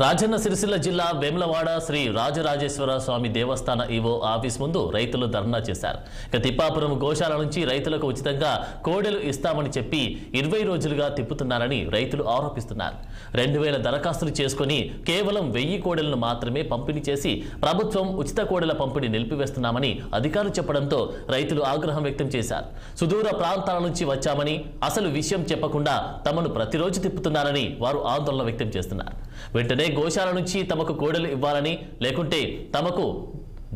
రాజన్న సిరిసిల్ల జిల్లా వేములవాడ శ్రీ రాజరాజేశ్వర స్వామి దేవస్థాన EO office ముందు రైతులు ధర్నా చేశారు. తిప్పాపురం గోశాల నుంచి రైతులకు ఉచితంగా కోడెలు ఇస్తామని చెప్పి 20 రోజులుగా తిప్పుతున్నారని రైతులు ఆరోపిస్తున్నారు. 2000 దరఖాస్తులు చేసుకుని కేవలం 1000 కోడెలను మాత్రమే పంపిణీ చేసి ప్రభుత్వం ఉచిత కోడెల పంపిణీ నిలిపివేస్తున్నామని అధికారులు చెప్పడంతో రైతులు ఆగ్రహం వ్యక్తం చేశారు. సుదూర ప్రాంతాల నుంచి వచ్చామని అసలు విషయం చెప్పకుండా తమను ప్రతిరోజు తిప్పుతున్నారని వారు ఆందోళన వ్యక్తం చేస్తున్నారు. వెంటనే గోశాల నుంచి తమకు కోడెలు ఇవ్వాలని లేకుంటే తమకు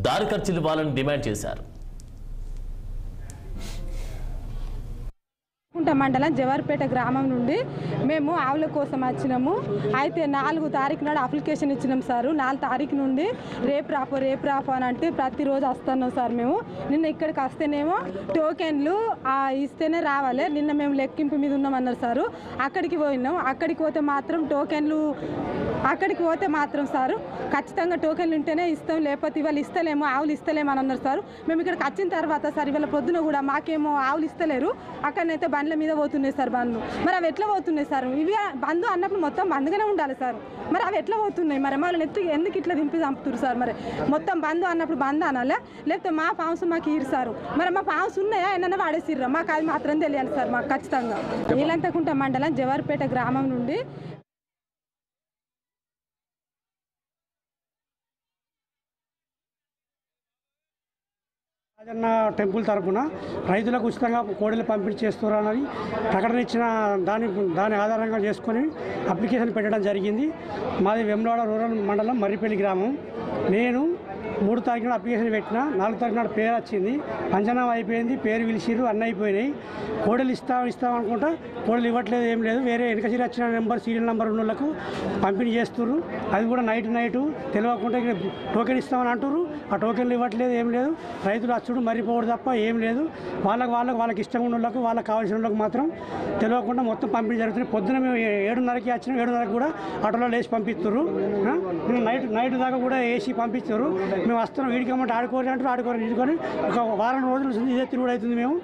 దారి ఖర్చులు ఇవ్వాలని డిమాండ్ చేశారు. మండలం జవార్పేట గ్రామం నుండి మేము ఆవుల కోసం వచ్చినాము. అయితే 4 తారీఖు నాడు అప్లికేషన్ ఇచ్చినాం సార్. 4 తారీఖు నుండి రేపు రాపు అని అంటే ప్రతిరోజు వస్తున్నాం సార్. మేము నిన్న ఇక్కడికి వస్తేనేమో టోకెన్లు ఇస్తేనే రావాలి. నిన్న మేము లెక్కింపు మీద ఉన్నామన్నారు సార్. అక్కడికి పోయినాం. అక్కడికి పోతే మాత్రం సార్ ఖచ్చితంగా టోకెన్లు ఉంటేనే ఇస్తాం, లేకపోతే ఇవాళ ఇస్తలేము, ఆవులు ఇస్తలేము అని అన్నారు సార్. మేము ఇక్కడికి వచ్చిన తర్వాత సార్ ఇవాళ పొద్దున కూడా మాకేమో ఆవులు ఇస్తలేరు, అక్కడనైతే బండ్ల మీద పోతున్నాయి సార్ బండ్లు. మరి అవి ఎట్లా పోతున్నాయి సార్? ఇవి బంధు అన్నప్పుడు మొత్తం బంధుగానే ఉండాలి సార్. మరి అవి ఎట్లా పోతున్నాయి? మరి వాళ్ళని ఎందుకు ఇట్లా దింపి చంపుతున్నారు సార్? మరి మొత్తం బంధు అన్నప్పుడు బంధు అనాలా, లేకపోతే మా పాంస్ మాకు ఇరుసారు. మరి మా పాంస్ ఉన్నాయా ఏమన్నా వాడేసిర్రా? మాకు అది మాత్రం తెలియాలి సార్. మాకు ఖచ్చితంగా నీలంతకుంట మండలం జవార్పేట గ్రామం నుండి రాజన్న టెంపుల్ తరఫున రైతులకు ఉచితంగా కోడెలు పంపిణీ చేస్తున్నారని ప్రకటన ఇచ్చిన దాని ఆధారంగా చేసుకొని అప్లికేషన్ పెట్టడం జరిగింది. మాది వేములవాడ రూరల్ మండలం మర్రిపల్లి గ్రామం. నేను 3 తారీఖు నాడు అప్లికేషన్ పెట్టిన, 4 తారీఖు నాడు పేరు వచ్చింది, పంచనామా అయిపోయింది, పేరు పిలిచిర్రు, అన్నీ అయిపోయినాయి. కోడలు ఇస్తాం అనుకుంటా కోడలు ఇవ్వట్లేదు, ఏం లేదు. వేరే వెనకసిరి వచ్చిన సీరియల్ నెంబర్ ఉన్న వాళ్ళకు పంపిణీ చేస్తుర్రు. అది కూడా నైట్ తెలియకుండా టోకెన్ ఇస్తామని అంటుర్రు. ఆ టోకెన్లు ఇవ్వట్లేదు, ఏం లేదు. రైతులు అచ్చుడు మర్రిపోవడం తప్ప ఏం లేదు. వాళ్ళకి ఇష్టం ఉన్న వాళ్ళకు, వాళ్ళకి కావాల్సిన వాళ్ళకి మాత్రం తెలియకుండా మొత్తం పంపిణీ జరుగుతుంది. పొద్దున మేము 7:30కి వచ్చినాం, 7:30కి కూడా ఆటోలో వేసి పంపిస్తుర్రు. నైట్ దాకా కూడా వేసి పంపిస్తారు. మేము వస్తున్నాం, వీడికి అమ్మంటే ఆడుకోని అంటారు, ఆడుకోని ఒక వారం రోజుల నుంచి ఇదే తిరుగుడు అవుతుంది. మేము